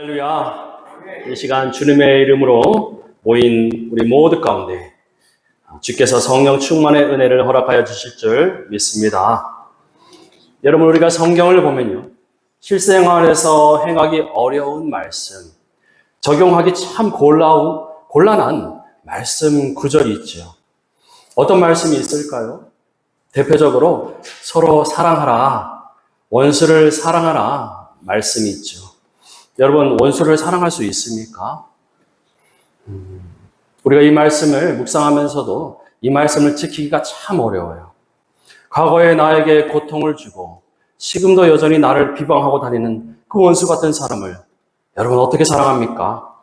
할렐루야. 이 시간 주님의 이름으로 모인 우리 모두 가운데 주께서 성령 충만의 은혜를 허락하여 주실 줄 믿습니다. 여러분, 우리가 성경을 보면요, 실생활에서 행하기 어려운 말씀, 적용하기 참 곤란한 말씀 구절이 있죠. 어떤 말씀이 있을까요? 대표적으로 서로 사랑하라, 원수를 사랑하라 말씀이 있죠. 여러분, 원수를 사랑할 수 있습니까? 우리가 이 말씀을 묵상하면서도 이 말씀을 지키기가 참 어려워요. 과거에 나에게 고통을 주고 지금도 여전히 나를 비방하고 다니는 그 원수 같은 사람을 여러분 어떻게 사랑합니까?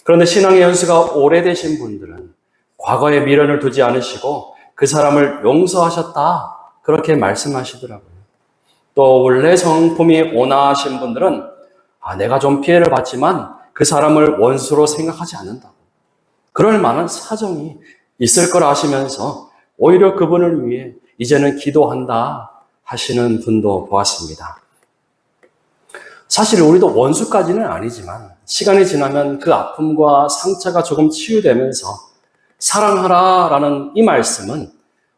그런데 신앙의 연수가 오래되신 분들은 과거에 미련을 두지 않으시고 그 사람을 용서하셨다, 그렇게 말씀하시더라고요. 또 원래 성품이 온화하신 분들은 내가 좀 피해를 받지만 그 사람을 원수로 생각하지 않는다고, 그럴 만한 사정이 있을 거라 하시면서 오히려 그분을 위해 이제는 기도한다 하시는 분도 보았습니다. 사실 우리도 원수까지는 아니지만 시간이 지나면 그 아픔과 상처가 조금 치유되면서 사랑하라라는 이 말씀은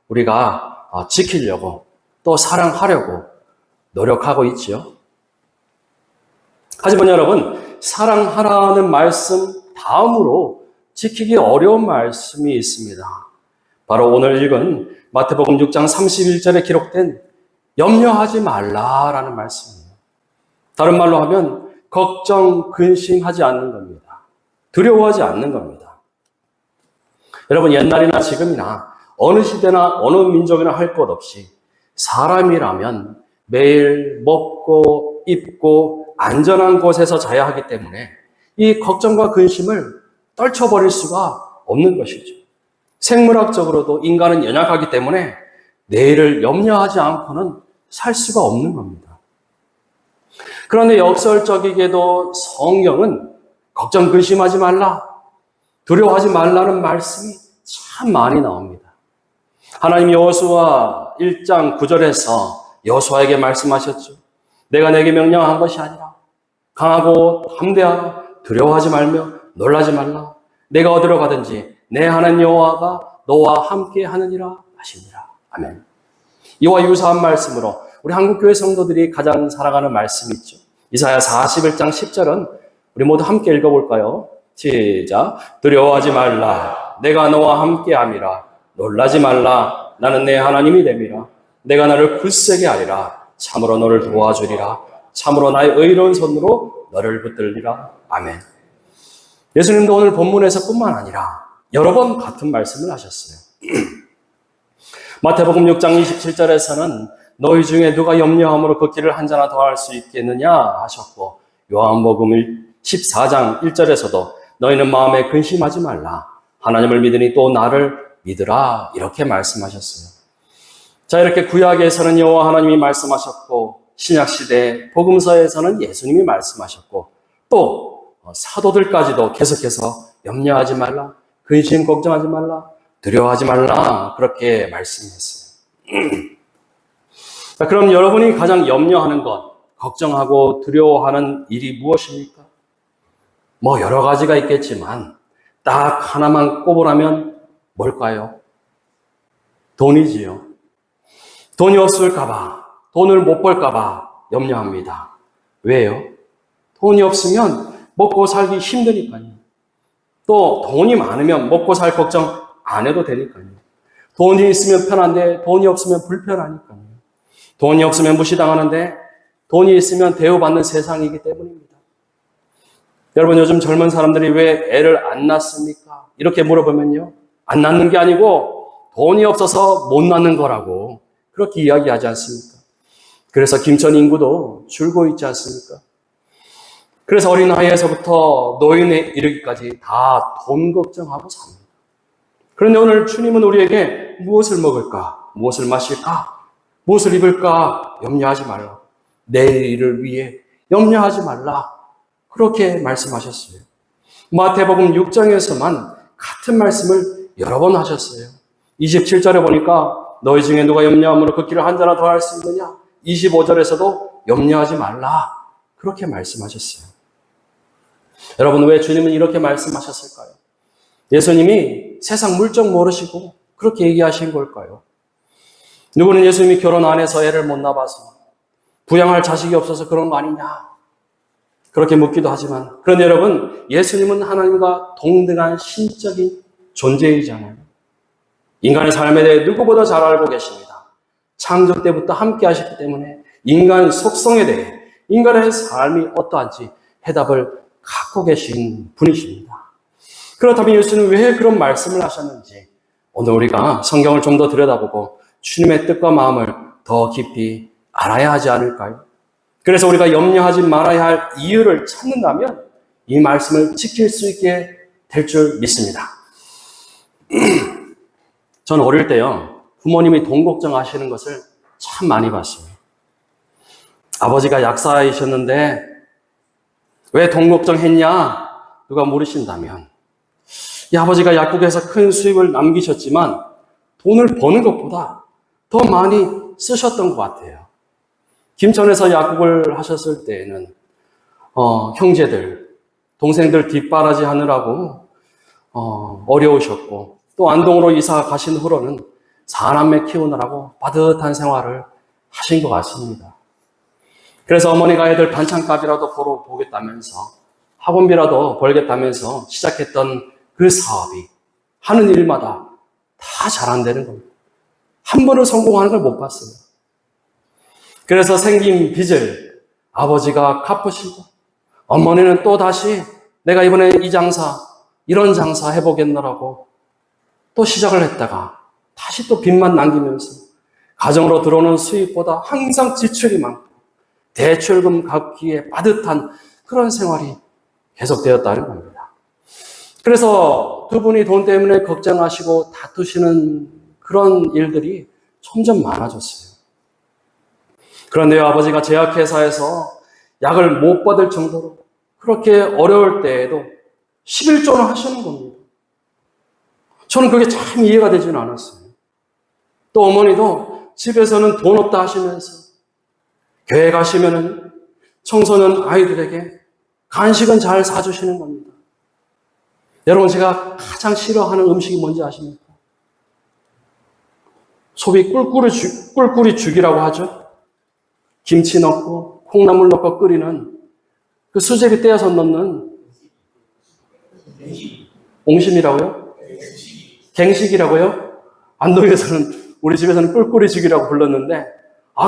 우리가 지키려고 또 사랑하려고 노력하고 있지요. 하지만 여러분, 사랑하라는 말씀 다음으로 지키기 어려운 말씀이 있습니다. 바로 오늘 읽은 마태복음 6장 31절에 기록된 염려하지 말라라는 말씀이에요. 다른 말로 하면 걱정, 근심하지 않는 겁니다. 두려워하지 않는 겁니다. 여러분, 옛날이나 지금이나 어느 시대나 어느 민족이나 할 것 없이 사람이라면 매일 먹고 입고 안전한 곳에서 자야 하기 때문에 이 걱정과 근심을 떨쳐버릴 수가 없는 것이죠. 생물학적으로도 인간은 연약하기 때문에 내일을 염려하지 않고는 살 수가 없는 겁니다. 그런데 역설적이게도 성경은 걱정, 근심하지 말라, 두려워하지 말라는 말씀이 참 많이 나옵니다. 하나님 여호수아 1장 9절에서 여호수아에게 말씀하셨죠. 내가 내게 명령한 것이 아니라 강하고 담대하라, 두려워하지 말며 놀라지 말라. 내가 어디로 가든지 내 하나님 여호와가 너와 함께 하느니라 하시니라. 아멘. 이와 유사한 말씀으로 우리 한국교회 성도들이 가장 사랑하는 말씀이 있죠. 이사야 41장 10절은 우리 모두 함께 읽어볼까요? 시작. 두려워하지 말라. 내가 너와 함께 함이라. 놀라지 말라. 나는 내 하나님이 됨이라. 내가 너를 굳세게 하리라. 참으로 너를 도와주리라. 참으로 나의 의로운 손으로 너를 붙들리라. 아멘. 예수님도 오늘 본문에서 뿐만 아니라 여러 번 같은 말씀을 하셨어요. 마태복음 6장 27절에서는 너희 중에 누가 염려함으로 그 길을 한 자나 더 할 수 있겠느냐 하셨고, 요한복음 14장 1절에서도 너희는 마음에 근심하지 말라. 하나님을 믿으니 또 나를 믿으라. 이렇게 말씀하셨어요. 자, 이렇게 구약에서는 여호와 하나님이 말씀하셨고, 신약시대 복음서에서는 예수님이 말씀하셨고, 또 사도들까지도 계속해서 염려하지 말라, 근심 걱정하지 말라, 두려워하지 말라, 그렇게 말씀했어요. 자, 그럼 여러분이 가장 염려하는 것, 걱정하고 두려워하는 일이 무엇입니까? 여러 가지가 있겠지만 딱 하나만 꼽으라면 뭘까요? 돈이지요. 돈이 없을까봐, 돈을 못 벌까봐 염려합니다. 왜요? 돈이 없으면 먹고 살기 힘드니까요. 또 돈이 많으면 먹고 살 걱정 안 해도 되니까요. 돈이 있으면 편한데 돈이 없으면 불편하니까요. 돈이 없으면 무시당하는데 돈이 있으면 대우받는 세상이기 때문입니다. 여러분, 요즘 젊은 사람들이 왜 애를 안 낳습니까? 이렇게 물어보면요, 안 낳는 게 아니고 돈이 없어서 못 낳는 거라고 그렇게 이야기하지 않습니까? 그래서 김천 인구도 줄고 있지 않습니까? 그래서 어린 나이에서부터 노인에 이르기까지 다 돈 걱정하고 삽니다. 그런데 오늘 주님은 우리에게 무엇을 먹을까? 무엇을 마실까? 무엇을 입을까? 염려하지 말라. 내일을 위해 염려하지 말라. 그렇게 말씀하셨어요. 마태복음 6장에서만 같은 말씀을 여러 번 하셨어요. 27절에 보니까 너희 중에 누가 염려함으로 그 길을 한 자나 더 할 수 있느냐? 25절에서도 염려하지 말라. 그렇게 말씀하셨어요. 여러분, 왜 주님은 이렇게 말씀하셨을까요? 예수님이 세상 물정 모르시고 그렇게 얘기하신 걸까요? 누구는 예수님이 결혼 안 해서 애를 못 낳아서 부양할 자식이 없어서 그런 거 아니냐, 그렇게 묻기도 하지만, 그런데 여러분, 예수님은 하나님과 동등한 신적인 존재이잖아요. 인간의 삶에 대해 누구보다 잘 알고 계십니다. 창조 때부터 함께 하셨기 때문에 인간 속성에 대해, 인간의 삶이 어떠한지 해답을 갖고 계신 분이십니다. 그렇다면 예수님은 왜 그런 말씀을 하셨는지, 오늘 우리가 성경을 좀 더 들여다보고 주님의 뜻과 마음을 더 깊이 알아야 하지 않을까요? 그래서 우리가 염려하지 말아야 할 이유를 찾는다면 이 말씀을 지킬 수 있게 될 줄 믿습니다. 저는 어릴 때요, 부모님이 돈 걱정하시는 것을 참 많이 봤어요. 아버지가 약사이셨는데 왜 돈 걱정했냐? 누가 물으신다면, 이 아버지가 약국에서 큰 수입을 남기셨지만 돈을 버는 것보다 더 많이 쓰셨던 것 같아요. 김천에서 약국을 하셨을 때에는 형제들, 동생들 뒷바라지 하느라고 어려우셨고, 또 안동으로 이사 가신 후로는 사남매 키우느라고 빠듯한 생활을 하신 것 같습니다. 그래서 어머니가 애들 반찬값이라도 벌어보겠다면서, 학원비라도 벌겠다면서 시작했던 그 사업이 하는 일마다 다 잘 안 되는 겁니다. 한 번은 성공하는 걸 못 봤어요. 그래서 생긴 빚을 아버지가 갚으시고, 어머니는 또 다시 내가 이번에 이 장사, 이런 장사 해보겠노라고 또 시작을 했다가 다시 또 빚만 남기면서 가정으로 들어오는 수입보다 항상 지출이 많고 대출금 갚기에 빠듯한 그런 생활이 계속되었다는 겁니다. 그래서 두 분이 돈 때문에 걱정하시고 다투시는 그런 일들이 점점 많아졌어요. 그런데 아버지가 제약회사에서 약을 못 받을 정도로 그렇게 어려울 때에도 11조는 하시는 겁니다. 저는 그게 참 이해가 되지는 않았어요. 또 어머니도 집에서는 돈 없다 하시면서 교회 가시면은 청소년 아이들에게 간식은 잘 사주시는 겁니다. 여러분, 제가 가장 싫어하는 음식이 뭔지 아십니까? 소위 꿀꿀이 죽이라고 하죠. 김치 넣고 콩나물 넣고 끓이는 그 수제비 떼어서 넣는 옹심이라고요? 갱식이라고요? 안동에서는, 우리 집에서는 꿀꿀이 죽이라고 불렀는데,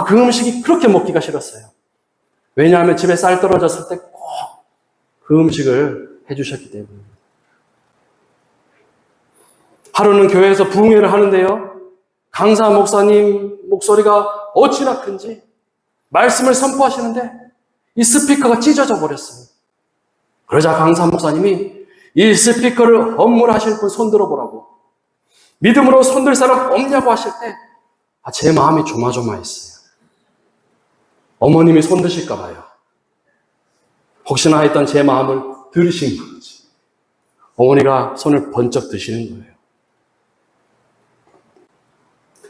그 음식이 그렇게 먹기가 싫었어요. 왜냐하면 집에 쌀 떨어졌을 때 꼭 그 음식을 해주셨기 때문에. 하루는 교회에서 부흥회를 하는데요, 강사 목사님 목소리가 어찌나 큰지 말씀을 선포하시는데 이 스피커가 찢어져 버렸어요. 그러자 강사 목사님이 이 스피커를 헌물하실 분 손 들어보라고, 믿음으로 손들 사람 없냐고 하실 때 제 마음이 조마조마했어요. 어머님이 손 드실까 봐요. 혹시나 했던 제 마음을 들으신 건지 어머니가 손을 번쩍 드시는 거예요.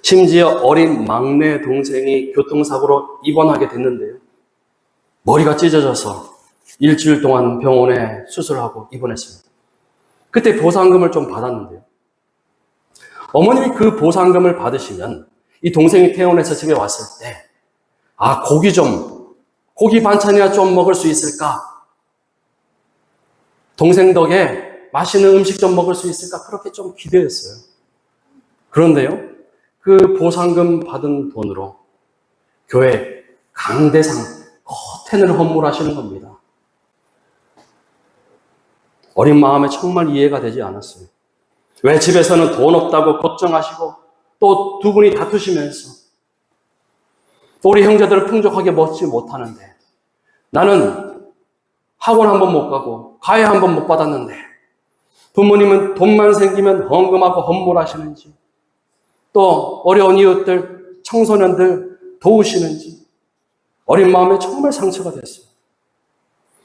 심지어 어린 막내 동생이 교통사고로 입원하게 됐는데요, 머리가 찢어져서 일주일 동안 병원에 수술하고 입원했습니다. 그때 보상금을 좀 받았는데요, 어머님이 그 보상금을 받으시면 이 동생이 퇴원해서 집에 왔을 때 고기 반찬이나 좀 먹을 수 있을까? 동생 덕에 맛있는 음식 좀 먹을 수 있을까? 그렇게 좀 기대했어요. 그런데요, 그 보상금 받은 돈으로 교회 강대상 커튼을 헌물하시는 겁니다. 어린 마음에 정말 이해가 되지 않았어요. 왜 집에서는 돈 없다고 걱정하시고 또 두 분이 다투시면서 또 우리 형제들을 풍족하게 먹지 못하는데, 나는 학원 한 번 못 가고 과외 한 번 못 받았는데 부모님은 돈만 생기면 헌금하고 헌물하시는지, 또 어려운 이웃들, 청소년들 도우시는지 어린 마음에 정말 상처가 됐어요.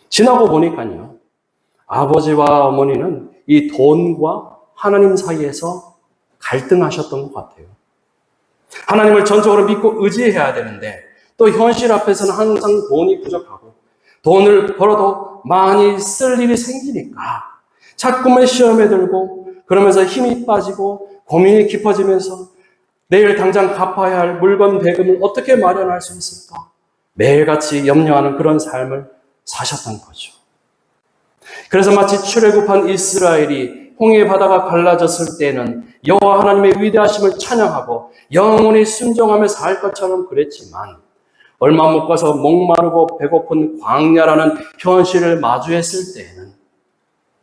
지나고 보니까요, 아버지와 어머니는 이 돈과 하나님 사이에서 갈등하셨던 것 같아요. 하나님을 전적으로 믿고 의지해야 되는데 또 현실 앞에서는 항상 돈이 부족하고 돈을 벌어도 많이 쓸 일이 생기니까 자꾸만 시험에 들고 그러면서 힘이 빠지고 고민이 깊어지면서 내일 당장 갚아야 할 물건 대금을 어떻게 마련할 수 있을까? 매일같이 염려하는 그런 삶을 사셨던 거죠. 그래서 마치 출애굽한 이스라엘이 홍해 바다가 갈라졌을 때는 여호와 하나님의 위대하심을 찬양하고 영원히 순종하며 살 것처럼 그랬지만 얼마 못 가서 목마르고 배고픈 광야라는 현실을 마주했을 때에는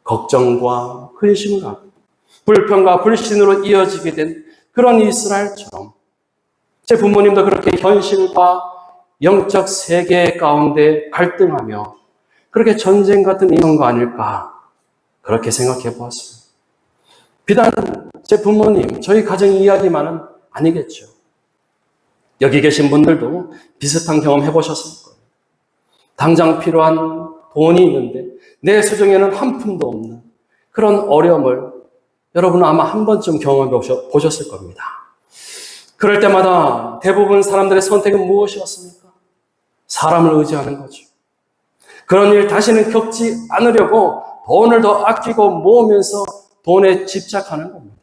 걱정과 근심과 불평과 불신으로 이어지게 된 그런 이스라엘처럼 제 부모님도 그렇게 현실과 영적 세계 가운데 갈등하며 그렇게 전쟁 같은 인생거 아닐까 그렇게 생각해 보았습니다. 비단 제 부모님, 저희 가정 이야기만은 아니겠죠. 여기 계신 분들도 비슷한 경험 해보셨을 거예요. 당장 필요한 돈이 있는데 내 수중에는 한 푼도 없는 그런 어려움을 여러분은 아마 한 번쯤 경험해 보셨을 겁니다. 그럴 때마다 대부분 사람들의 선택은 무엇이었습니까? 사람을 의지하는 거죠. 그런 일 다시는 겪지 않으려고 돈을 더 아끼고 모으면서 돈에 집착하는 겁니다.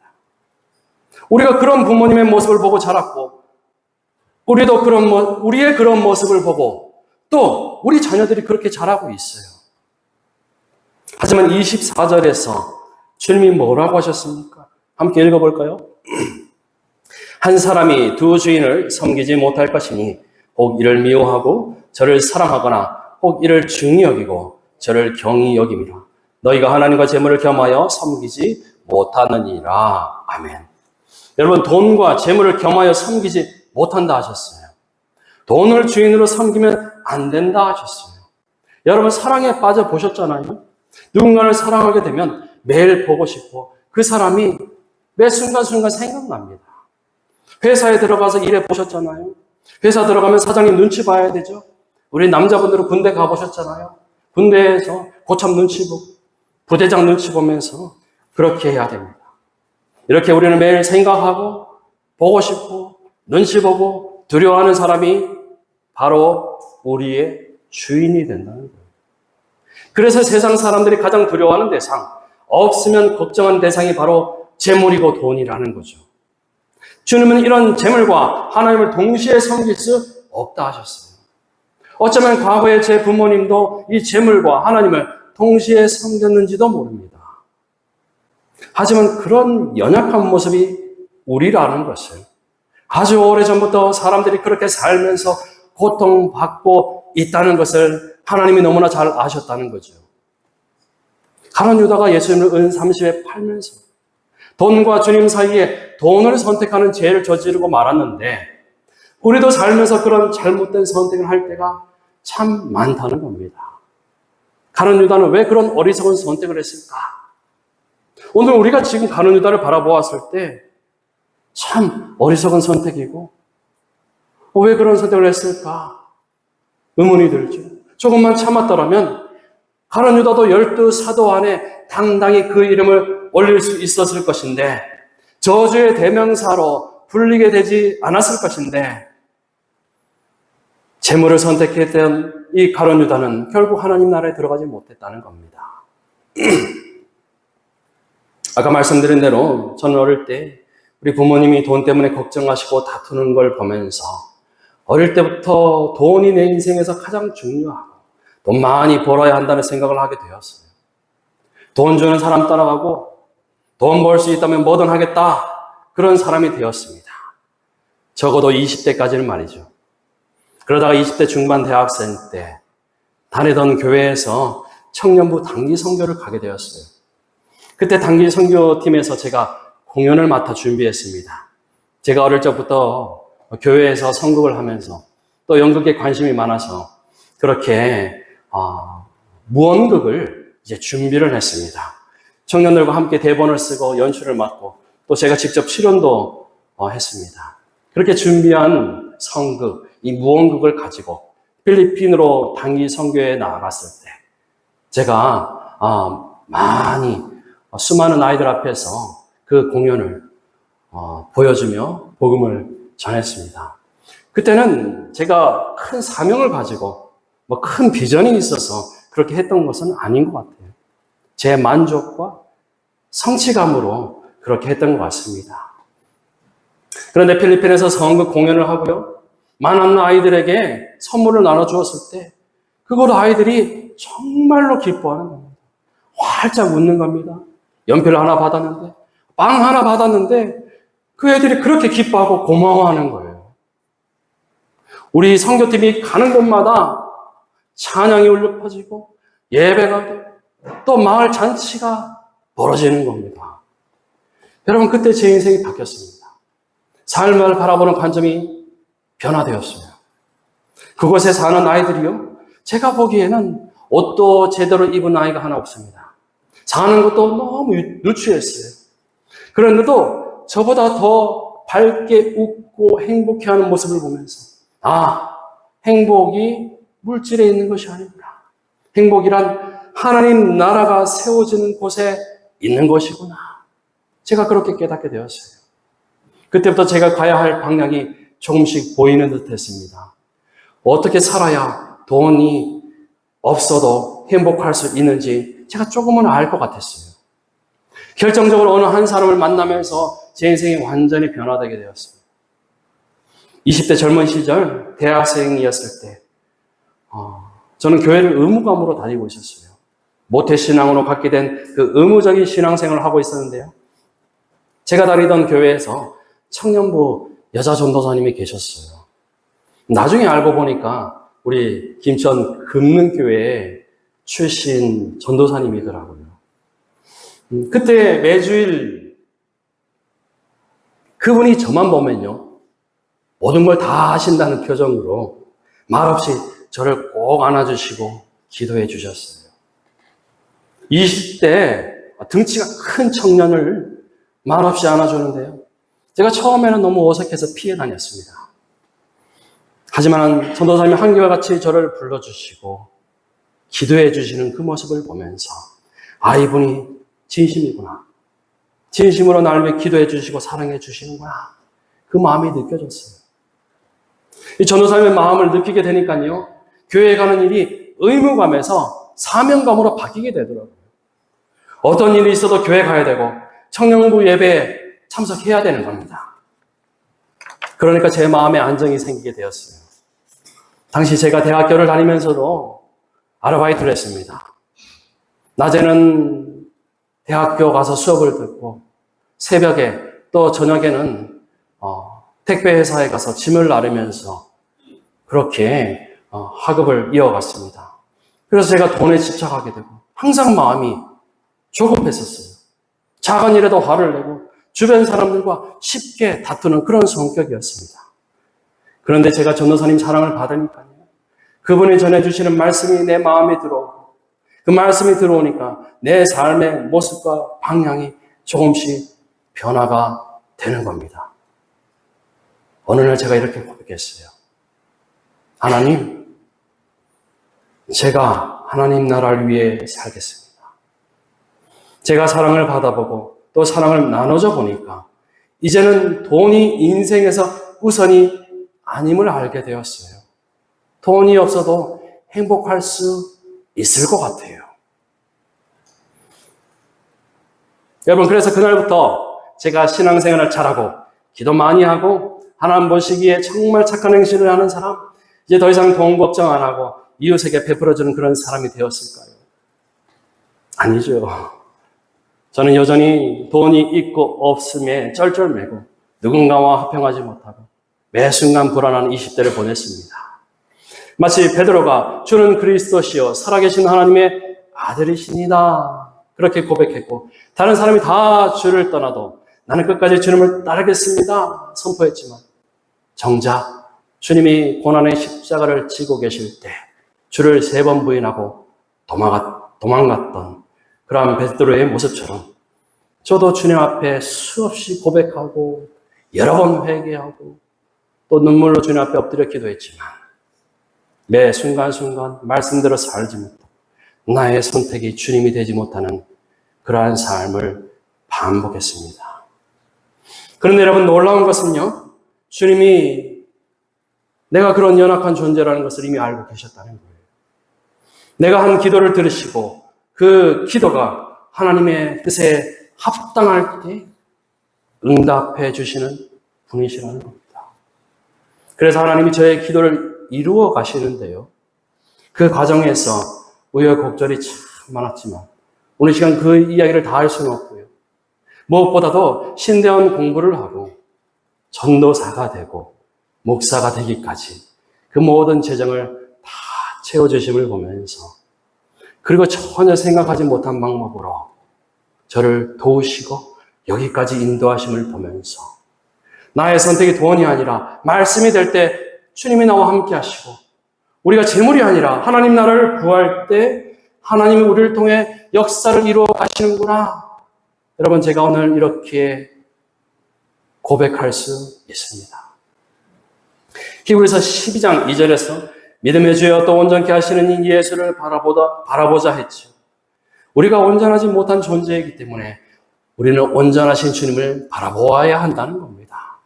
우리가 그런 부모님의 모습을 보고 자랐고 우리도 우리의 그런 모습을 보고 또 우리 자녀들이 그렇게 자라고 있어요. 하지만 24절에서 주님이 뭐라고 하셨습니까? 함께 읽어볼까요? 한 사람이 두 주인을 섬기지 못할 것이니 혹 이를 미워하고 저를 사랑하거나 혹 이를 중히 여기고 저를 경히 여김이라. 너희가 하나님과 재물을 겸하여 섬기지 못하느니라. 아멘. 여러분, 돈과 재물을 겸하여 섬기지 못한다 하셨어요. 돈을 주인으로 섬기면 안 된다 하셨어요. 여러분, 사랑에 빠져 보셨잖아요. 누군가를 사랑하게 되면 매일 보고 싶고 그 사람이 매 순간순간 생각납니다. 회사에 들어가서 일해 보셨잖아요. 회사 들어가면 사장님 눈치 봐야 되죠. 우리 남자분들은 군대 가보셨잖아요. 군대에서 고참 눈치 보고 부대장 눈치 보면서 그렇게 해야 됩니다. 이렇게 우리는 매일 생각하고 보고 싶고 눈치 보고 두려워하는 사람이 바로 우리의 주인이 된다는 거예요. 그래서 세상 사람들이 가장 두려워하는 대상, 없으면 걱정하는 대상이 바로 재물이고 돈이라는 거죠. 주님은 이런 재물과 하나님을 동시에 섬길 수 없다 하셨어요. 어쩌면 과거에 제 부모님도 이 재물과 하나님을 동시에 섬겼는지도 모릅니다. 하지만 그런 연약한 모습이 우리라는 것을 아주 오래전부터 사람들이 그렇게 살면서 고통받고 있다는 것을 하나님이 너무나 잘 아셨다는 거죠. 가룟 유다가 예수님을 은 30에 팔면서 돈과 주님 사이에 돈을 선택하는 죄를 저지르고 말았는데 우리도 살면서 그런 잘못된 선택을 할 때가 참 많다는 겁니다. 가룟 유다는 왜 그런 어리석은 선택을 했을까? 오늘 우리가 지금 가룟 유다를 바라보았을 때 참 어리석은 선택이고 왜 그런 선택을 했을까? 의문이 들죠. 조금만 참았더라면 가룟 유다도 12사도 안에 당당히 그 이름을 올릴 수 있었을 것인데 저주의 대명사로 불리게 되지 않았을 것인데 재물을 선택했던 이 가룟 유다는 결국 하나님 나라에 들어가지 못했다는 겁니다. 아까 말씀드린 대로 저는 어릴 때 우리 부모님이 돈 때문에 걱정하시고 다투는 걸 보면서 어릴 때부터 돈이 내 인생에서 가장 중요하고 돈 많이 벌어야 한다는 생각을 하게 되었어요. 돈 주는 사람 따라가고 돈 벌 수 있다면 뭐든 하겠다 그런 사람이 되었습니다. 적어도 20대까지는 말이죠. 그러다가 20대 중반 대학생 때 다니던 교회에서 청년부 단기 선교를 가게 되었어요. 그때 단기 선교팀에서 제가 공연을 맡아 준비했습니다. 제가 어릴 적부터 교회에서 선곡을 하면서 또 연극에 관심이 많아서 그렇게 무언극을 이제 준비를 했습니다. 청년들과 함께 대본을 쓰고 연출을 맡고 또 제가 직접 출연도 했습니다. 그렇게 준비한 선극, 이 무언극을 가지고 필리핀으로 단기 선교에 나아갔을 때 제가 수많은 아이들 앞에서 그 공연을 보여주며 복음을 전했습니다. 그때는 제가 큰 사명을 가지고 뭐 큰 비전이 있어서 그렇게 했던 것은 아닌 것 같아요. 제 만족과 성취감으로 그렇게 했던 것 같습니다. 그런데 필리핀에서 성극 공연을 하고요. 많은 아이들에게 선물을 나눠주었을 때 그걸 아이들이 정말로 기뻐하는 겁니다. 활짝 웃는 겁니다. 연필 하나 받았는데, 빵 하나 받았는데 그 애들이 그렇게 기뻐하고 고마워하는 거예요. 우리 선교팀이 가는 곳마다 찬양이 울려 퍼지고 예배가 되고 또 마을 잔치가 벌어지는 겁니다. 여러분, 그때 제 인생이 바뀌었습니다. 삶을 바라보는 관점이 변화되었어요. 그곳에 사는 아이들이요, 제가 보기에는 옷도 제대로 입은 아이가 하나 없습니다. 사는 것도 너무 누추했어요. 그런데도 저보다 더 밝게 웃고 행복해하는 모습을 보면서 행복이 물질에 있는 것이 아니구나. 행복이란 하나님 나라가 세워지는 곳에 있는 것이구나. 제가 그렇게 깨닫게 되었어요. 그때부터 제가 가야 할 방향이 조금씩 보이는 듯 했습니다. 어떻게 살아야 돈이 없어도 행복할 수 있는지 제가 조금은 알 것 같았어요. 결정적으로 어느 한 사람을 만나면서 제 인생이 완전히 변화되게 되었어요. 20대 젊은 시절 대학생이었을 때 저는 교회를 의무감으로 다니고 있었어요. 모태신앙으로 갖게 된 그 의무적인 신앙생활을 하고 있었는데요. 제가 다니던 교회에서 청년부 여자 전도사님이 계셨어요. 나중에 알고 보니까 우리 김천 금능교회 출신 전도사님이더라고요. 그때 매주일 그분이 저만 보면요, 모든 걸 다 하신다는 표정으로 말없이 저를 꼭 안아주시고 기도해 주셨어요. 20대 등치가 큰 청년을 말없이 안아주는데요, 제가 처음에는 너무 어색해서 피해 다녔습니다. 하지만 전도사님이 한결같이 저를 불러주시고 기도해 주시는 그 모습을 보면서 이분이 진심이구나. 진심으로 나를 위해 기도해 주시고 사랑해 주시는구나. 그 마음이 느껴졌어요. 이 전도사님의 마음을 느끼게 되니까요, 교회에 가는 일이 의무감에서 사명감으로 바뀌게 되더라고요. 어떤 일이 있어도 교회 가야 되고 청년부 예배에 참석해야 되는 겁니다. 그러니까 제 마음에 안정이 생기게 되었어요. 당시 제가 대학교를 다니면서도 아르바이트를 했습니다. 낮에는 대학교 가서 수업을 듣고 새벽에 또 저녁에는 택배회사에 가서 짐을 나르면서 그렇게 학업을 이어갔습니다. 그래서 제가 돈에 집착하게 되고 항상 마음이 조급했었어요. 작은 일에도 화를 내고 주변 사람들과 쉽게 다투는 그런 성격이었습니다. 그런데 제가 전도사님 사랑을 받으니까요, 그분이 전해주시는 말씀이 내 마음에 들어오고 그 말씀이 들어오니까 내 삶의 모습과 방향이 조금씩 변화가 되는 겁니다. 어느 날 제가 이렇게 고백했어요. 하나님, 제가 하나님 나라를 위해 살겠습니다. 제가 사랑을 받아보고 또 사랑을 나눠줘 보니까 이제는 돈이 인생에서 우선이 아님을 알게 되었어요. 돈이 없어도 행복할 수 있을 것 같아요. 여러분, 그래서 그날부터 제가 신앙생활을 잘하고 기도 많이 하고 하나님 보시기에 정말 착한 행실을 하는 사람, 이제 더 이상 돈 걱정 안 하고 이웃에게 베풀어주는 그런 사람이 되었을까요? 아니죠. 저는 여전히 돈이 있고 없음에 쩔쩔매고 누군가와 화평하지 못하고 매 순간 불안한 20대를 보냈습니다. 마치 베드로가 주는 그리스도시요 살아계신 하나님의 아들이시니다 그렇게 고백했고, 다른 사람이 다 주를 떠나도 나는 끝까지 주님을 따르겠습니다 선포했지만, 정작 주님이 고난의 십자가를 지고 계실 때 주를 3번 부인하고 도망갔던 그러한 베드로의 모습처럼 저도 주님 앞에 수없이 고백하고 여러 번 회개하고 또 눈물로 주님 앞에 엎드려 기도했지만 매 순간순간 말씀대로 살지 못하고 나의 선택이 주님이 되지 못하는 그러한 삶을 반복했습니다. 그런데 여러분, 놀라운 것은요, 주님이 내가 그런 연약한 존재라는 것을 이미 알고 계셨다는 거예요. 내가 한 기도를 들으시고 그 기도가 하나님의 뜻에 합당할 때 응답해 주시는 분이시라는 겁니다. 그래서 하나님이 저의 기도를 이루어 가시는데요. 그 과정에서 우여곡절이 참 많았지만 오늘 시간 그 이야기를 다 할 수는 없고요. 무엇보다도 신대원 공부를 하고 전도사가 되고 목사가 되기까지 그 모든 재정을 다 채워주심을 보면서 그리고 전혀 생각하지 못한 방법으로 저를 도우시고 여기까지 인도하심을 보면서 나의 선택이 돈이 아니라 말씀이 될 때 주님이 나와 함께 하시고 우리가 재물이 아니라 하나님 나라를 구할 때 하나님이 우리를 통해 역사를 이루어 가시는구나. 여러분, 제가 오늘 이렇게 고백할 수 있습니다. 히브리서 12장 2절에서 믿음의 주여 또 온전케 하시는 이 예수를 바라보자 했죠. 우리가 온전하지 못한 존재이기 때문에 우리는 온전하신 주님을 바라보아야 한다는 겁니다.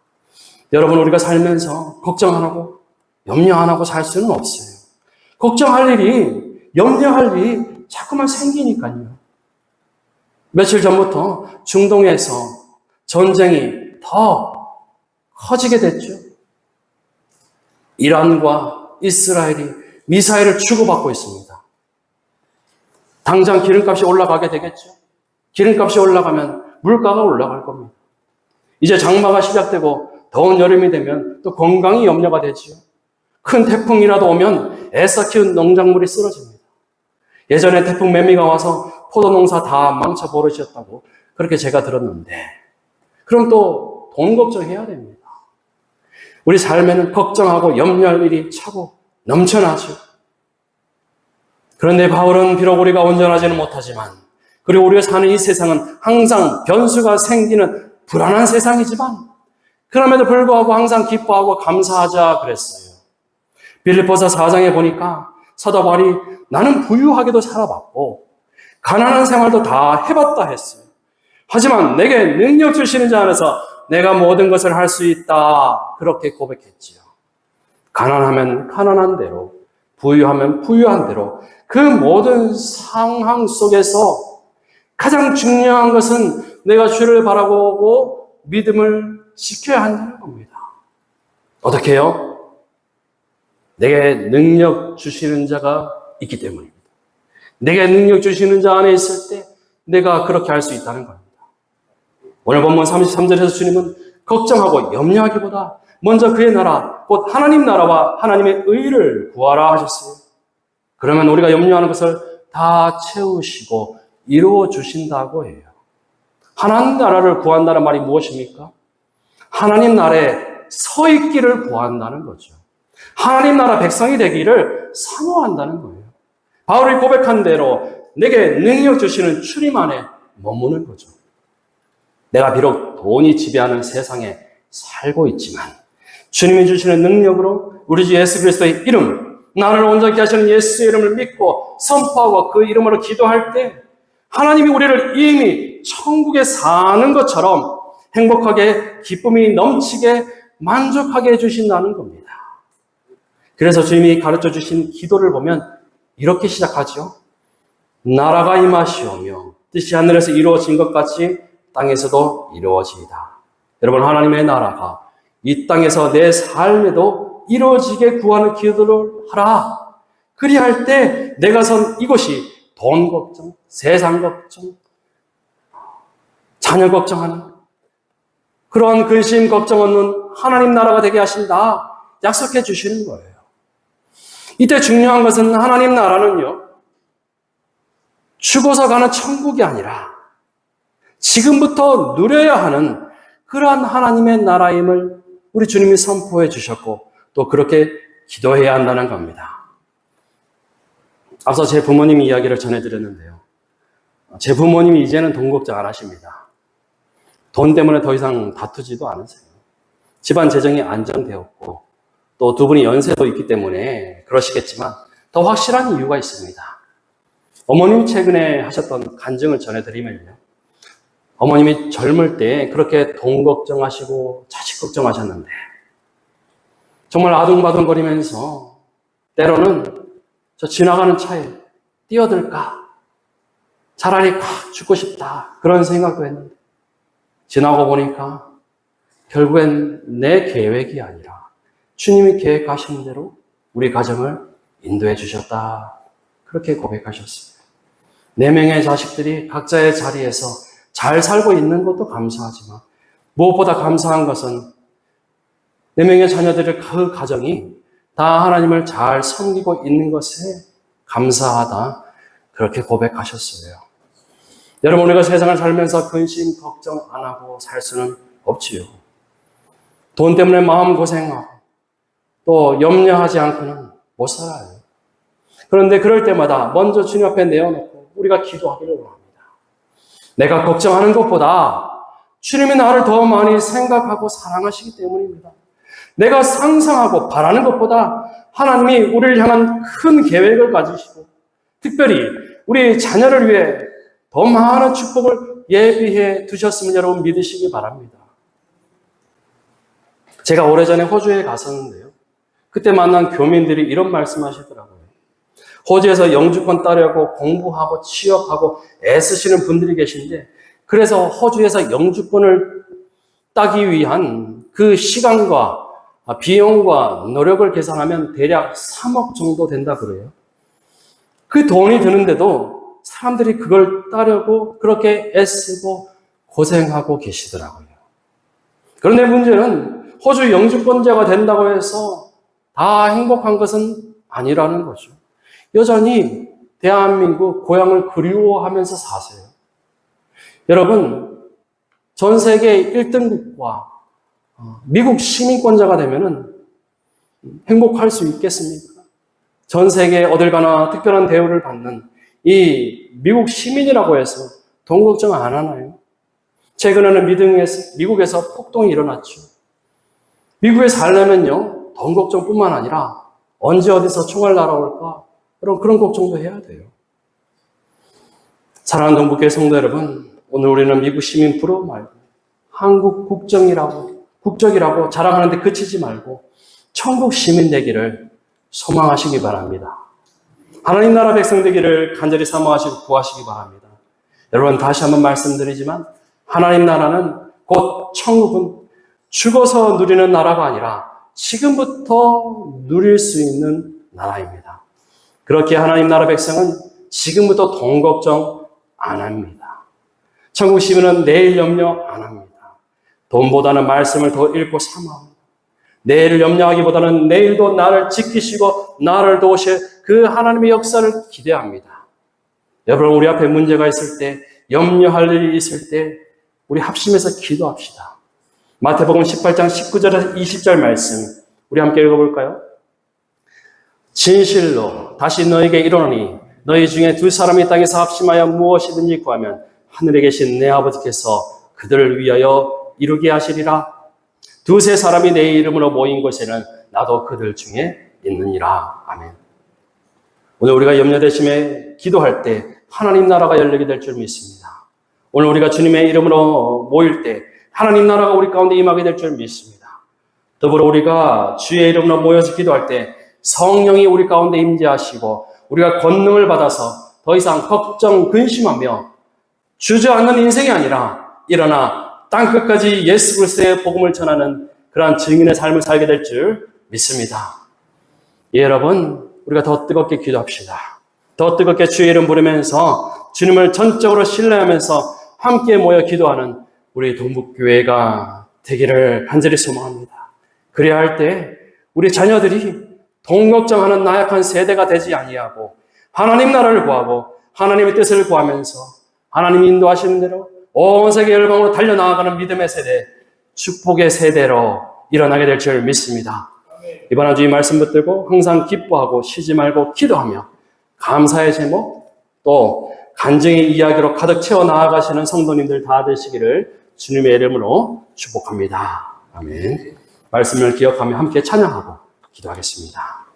여러분, 우리가 살면서 걱정 안 하고 염려 안 하고 살 수는 없어요. 걱정할 일이, 염려할 일이 자꾸만 생기니까요. 며칠 전부터 중동에서 전쟁이 더 커지게 됐죠. 이란과 이스라엘이 미사일을 주고받고 있습니다. 당장 기름값이 올라가게 되겠죠. 기름값이 올라가면 물가가 올라갈 겁니다. 이제 장마가 시작되고 더운 여름이 되면 또 건강이 염려가 되지요. 큰 태풍이라도 오면 애써 키운 농작물이 쓰러집니다. 예전에 태풍 매미가 와서 포도 농사 다 망쳐버리셨다고 그렇게 제가 들었는데 그럼 또 돈 걱정해야 됩니다. 우리 삶에는 걱정하고 염려할 일이 차고 넘쳐나죠. 그런데 바울은 비록 우리가 온전하지는 못하지만 그리고 우리가 사는 이 세상은 항상 변수가 생기는 불안한 세상이지만 그럼에도 불구하고 항상 기뻐하고 감사하자 그랬어요. 빌립보서 4장에 보니까 사도 바울이 나는 부유하게도 살아봤고 가난한 생활도 다 해봤다 했어요. 하지만 내게 능력 주시는 자 안에서 내가 모든 것을 할 수 있다 그렇게 고백했지요. 가난하면 가난한 대로 부유하면 부유한 대로 그 모든 상황 속에서 가장 중요한 것은 내가 주를 바라보고 믿음을 지켜야 한다는 겁니다. 어떻게 해요? 내게 능력 주시는 자가 있기 때문입니다. 내게 능력 주시는 자 안에 있을 때 내가 그렇게 할 수 있다는 겁니다. 오늘 본문 33절에서 주님은 걱정하고 염려하기보다 먼저 그의 나라, 곧 하나님 나라와 하나님의 의를 구하라 하셨어요. 그러면 우리가 염려하는 것을 다 채우시고 이루어 주신다고 해요. 하나님 나라를 구한다는 말이 무엇입니까? 하나님 나라에 서 있기를 구한다는 거죠. 하나님 나라 백성이 되기를 사모한다는 거예요. 바울이 고백한 대로 내게 능력 주시는 주님 안에 머무는 거죠. 내가 비록 돈이 지배하는 세상에 살고 있지만 주님이 주시는 능력으로 우리 주 예수 그리스도의 이름, 나를 온전케 하시는 예수의 이름을 믿고 선포하고 그 이름으로 기도할 때 하나님이 우리를 이미 천국에 사는 것처럼 행복하게 기쁨이 넘치게 만족하게 해주신다는 겁니다. 그래서 주님이 가르쳐 주신 기도를 보면 이렇게 시작하죠. 나라가 임하시오며 뜻이 하늘에서 이루어진 것 같이 땅에서도 이루어지이다. 여러분, 하나님의 나라가 이 땅에서 내 삶에도 이루어지게 구하는 기도를 하라. 그리할 때 내가 선 이곳이 돈 걱정, 세상 걱정, 자녀 걱정하는 그런 근심 걱정 없는 하나님 나라가 되게 하신다. 약속해 주시는 거예요. 이때 중요한 것은 하나님 나라는요, 죽어서 가는 천국이 아니라 지금부터 누려야 하는 그러한 하나님의 나라임을 우리 주님이 선포해 주셨고 또 그렇게 기도해야 한다는 겁니다. 앞서 제 부모님 이야기를 전해드렸는데요. 제 부모님이 이제는 돈 걱정 안 하십니다. 돈 때문에 더 이상 다투지도 않으세요. 집안 재정이 안정되었고 또 두 분이 연세도 있기 때문에 그러시겠지만 더 확실한 이유가 있습니다. 어머님 최근에 하셨던 간증을 전해드리면요. 어머님이 젊을 때 그렇게 돈 걱정하시고 자식 걱정하셨는데 정말 아둥바둥거리면서 때로는 저 지나가는 차에 뛰어들까? 차라리 확 죽고 싶다. 그런 생각도 했는데 지나고 보니까 결국엔 내 계획이 아니라 주님이 계획하신 대로 우리 가정을 인도해 주셨다. 그렇게 고백하셨습니다. 4명의 자식들이 각자의 자리에서 잘 살고 있는 것도 감사하지만 무엇보다 감사한 것은 4명의 자녀들의 그 가정이 다 하나님을 잘 섬기고 있는 것에 감사하다. 그렇게 고백하셨어요. 여러분, 우리가 세상을 살면서 근심, 걱정 안 하고 살 수는 없지요. 돈 때문에 마음고생하고 또 염려하지 않고는 못 살아요. 그런데 그럴 때마다 먼저 주님 앞에 내어놓고 우리가 기도하기를 원합니다. 내가 걱정하는 것보다 주님이 나를 더 많이 생각하고 사랑하시기 때문입니다. 내가 상상하고 바라는 것보다 하나님이 우리를 향한 큰 계획을 가지시고 특별히 우리 자녀를 위해 더 많은 축복을 예비해 두셨음을 여러분 믿으시기 바랍니다. 제가 오래전에 호주에 갔었는데요. 그때 만난 교민들이 이런 말씀하시더라고요. 호주에서 영주권 따려고 공부하고 취업하고 애쓰시는 분들이 계신데 그래서 호주에서 영주권을 따기 위한 그 시간과 비용과 노력을 계산하면 대략 3억 정도 된다 그래요. 그 돈이 드는데도 사람들이 그걸 따려고 그렇게 애쓰고 고생하고 계시더라고요. 그런데 문제는 호주 영주권자가 된다고 해서 다 행복한 것은 아니라는 거죠. 여전히 대한민국 고향을 그리워하면서 사세요. 여러분, 전 세계 1등국과 미국 시민권자가 되면은 행복할 수 있겠습니까? 전 세계 어딜 가나 특별한 대우를 받는 이 미국 시민이라고 해서 돈 걱정 안 하나요? 최근에는 미국에서 폭동이 일어났죠. 미국에 살려면요, 돈 걱정뿐만 아니라 언제 어디서 총알 날아올까? 그런 걱정도 해야 돼요. 사랑하는 동북교회 성도 여러분, 오늘 우리는 미국 시민 부러워 말고 한국 국적이라고 자랑하는데 그치지 말고 천국 시민 되기를 소망하시기 바랍니다. 하나님 나라 백성 되기를 간절히 사모하시고 구하시기 바랍니다. 여러분, 다시 한번 말씀드리지만 하나님 나라는 곧 천국은 죽어서 누리는 나라가 아니라 지금부터 누릴 수 있는 나라입니다. 그렇게 하나님 나라 백성은 지금부터 돈 걱정 안 합니다. 천국 시민은 내일 염려 안 합니다. 돈보다는 말씀을 더 읽고 사모합니다. 내일을 염려하기보다는 내일도 나를 지키시고 나를 도우실 그 하나님의 역사를 기대합니다. 여러분, 우리 앞에 문제가 있을 때, 염려할 일이 있을 때 우리 합심해서 기도합시다. 마태복음 18장 19절에서 20절 말씀 우리 함께 읽어볼까요? 진실로 다시 너에게 이르노니 너희 중에 2사람이 땅에서 합심하여 무엇이든지 구하면 하늘에 계신 내 아버지께서 그들을 위하여 이루게 하시리라. 2-3사람이 내 이름으로 모인 곳에는 나도 그들 중에 있느니라. 아멘. 오늘 우리가 염려되심에 기도할 때 하나님 나라가 열리게 될 줄 믿습니다. 오늘 우리가 주님의 이름으로 모일 때 하나님 나라가 우리 가운데 임하게 될 줄 믿습니다. 더불어 우리가 주의 이름으로 모여서 기도할 때 성령이 우리 가운데 임재하시고 우리가 권능을 받아서 더 이상 걱정, 근심하며 주저앉는 인생이 아니라 일어나 땅끝까지 예수 그리스도의 복음을 전하는 그러한 증인의 삶을 살게 될 줄 믿습니다. 예, 여러분, 우리가 더 뜨겁게 기도합시다. 더 뜨겁게 주의 이름 부르면서 주님을 전적으로 신뢰하면서 함께 모여 기도하는 우리 동북교회가 되기를 간절히 소망합니다. 그래야 할 때 우리 자녀들이 돈 걱정하는 나약한 세대가 되지 아니하고 하나님 나라를 구하고 하나님의 뜻을 구하면서 하나님이 인도하시는 대로 온 세계 열방으로 달려나아가는 믿음의 세대, 축복의 세대로 일어나게 될 줄 믿습니다. 이번 한 주 이 말씀 붙들고 항상 기뻐하고 쉬지 말고 기도하며 감사의 제목 또 간증의 이야기로 가득 채워 나아가시는 성도님들 다 되시기를 주님의 이름으로 축복합니다. 아멘. 말씀을 기억하며 함께 찬양하고 기도하겠습니다.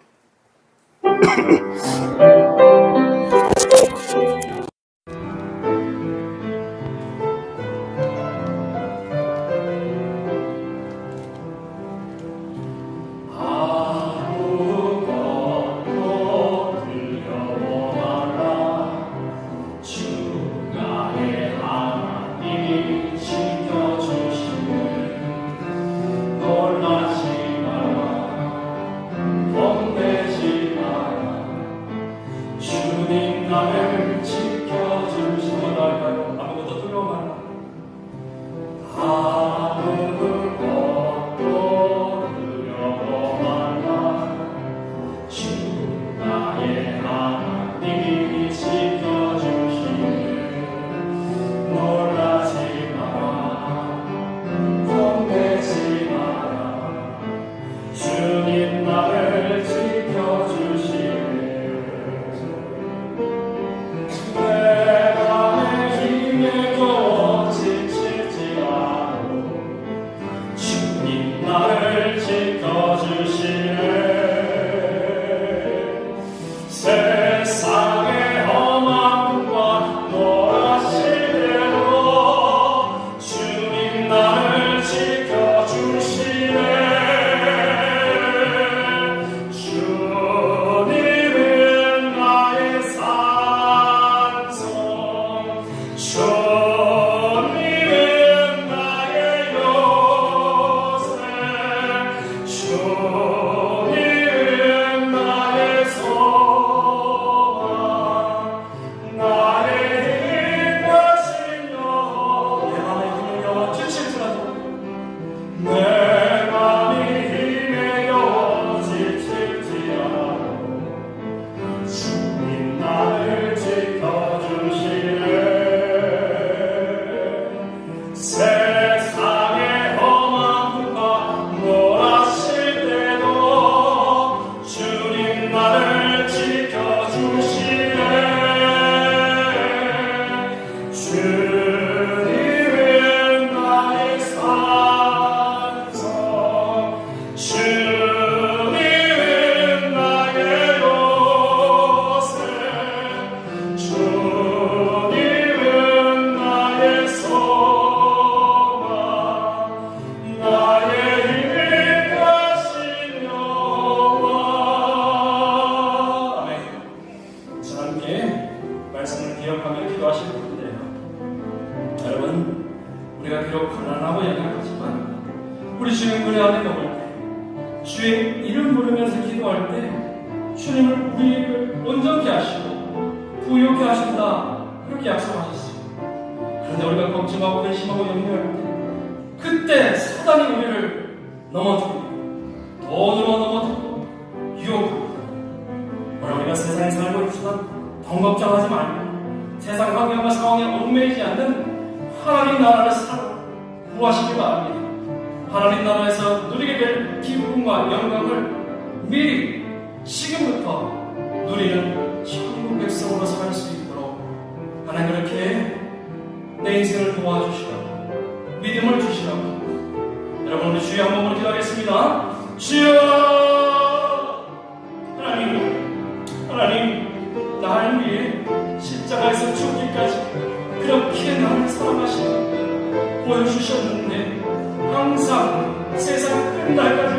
주님은 나의 산성, 주님은 나의 요새, 주님은 나의 소망, 나의 힘 되신 여호와. 아멘. 저와 함께 말씀을 기억하며 기도하실 텐데요. 여러분, 우리가 비록 가난하고 연약하지만 우리 주님 은혜 안에 먹을 때, 주의 이름 부르면서 기도할 때 주님은 우리를 온전케 하시고 부유케 하신다, 그렇게 약속하셨어요. 그런데 우리가 걱정하고 근심하고 염려할 때, 그때 사단이 우리를 넘어뜨리고 돈으로 넘어뜨리고 유혹하고, 우리가 세상에 살고 있지만 돈 걱정하지 말고 세상 환경과 상황에 얽매이지 않는 하나님 나라를 구하시기 바랍니다. 하나님 나라에서 누리게 될 기쁨과 영광을 미리 지금부터 누리는 천국 백성으로 살 수 있도록 하나님 그렇게 내 인생을 도와주시라고, 믿음을 주시라고. 여러분, 우리 주여 한 번으로 기도하겠습니다. 주여, 하나님, 나를 위해 십자가에서 죽기까지 그렇게 나를 사랑하시고 보여주셨는데, 항상 세상 끝날까지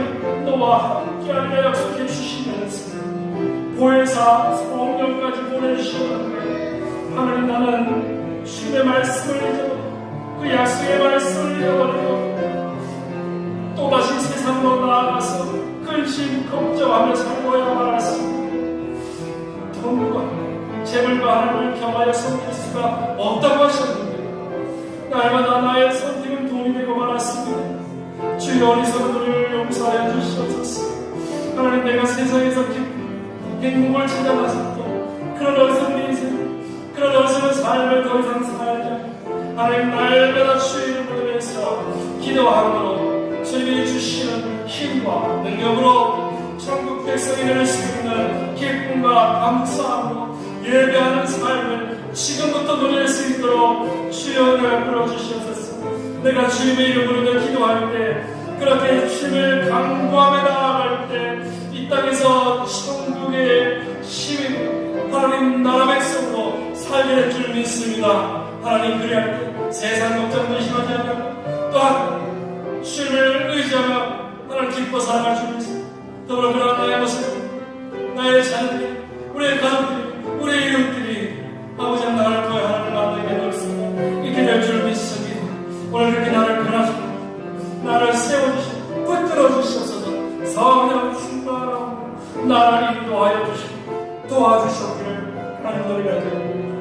너와 함께하리라 약속해 주시면서 보혜사 성령까지 보내주셨는데, 하나님, 나는 주의 말씀을 잊어버리고 그 약속의 말씀을 잊어버리고 또다시 세상으로 나아가서 근심 걱정하며 살고야 말았습니다. 돈과 재물과 하나님을 겸하여 섬길 수가 없다고 하셨는데, 날마다 나의 선택은 돈이 되고 말았습니다. 주여, 어리석은 우리를 용서하여 주시옵소서. 하나님, 내가 세상에서 행복을 찾아가서도 그런 어리석은 인생, 그런 어리석은 삶을 더 이상 살지 않고 하나님, 날마다 주의 이름을 부르면서 기도함으로 주님이 주시는 힘과 능력으로 천국 백성이 될 수 있는 기쁨과 감사함으로 예배하는 삶을 지금부터 누릴 수 있도록 주여 날 불러주시옵소서. 내가 주님의 이름으로 기도할 때, 그렇게 주님을 강구하며 나아갈 때, 이 땅에서 천국의 시민, 하나님 나라 백성으로 살게 될 줄 믿습니다. 하나님, 그리할 때 세상 걱정 근심하지 않고 또한 주님을 의지하며 하나님 기뻐 살아갈 줄 믿습니다. 더불어 그러한 나의 모습, 나의 자녀들이, 우리의 가족들이, 우리의 이웃들이 아버지 나를 통해 하나님을 만나게 되었습니다. 이렇게 될 줄 믿습니다. 오늘 그렇게 나를 변화시키고 나를 세워주시고 붙들어 주셔서 성령 충만하고 나를 인도하여 주시고 도와주셨기를 하나님 노래가 되옵니다.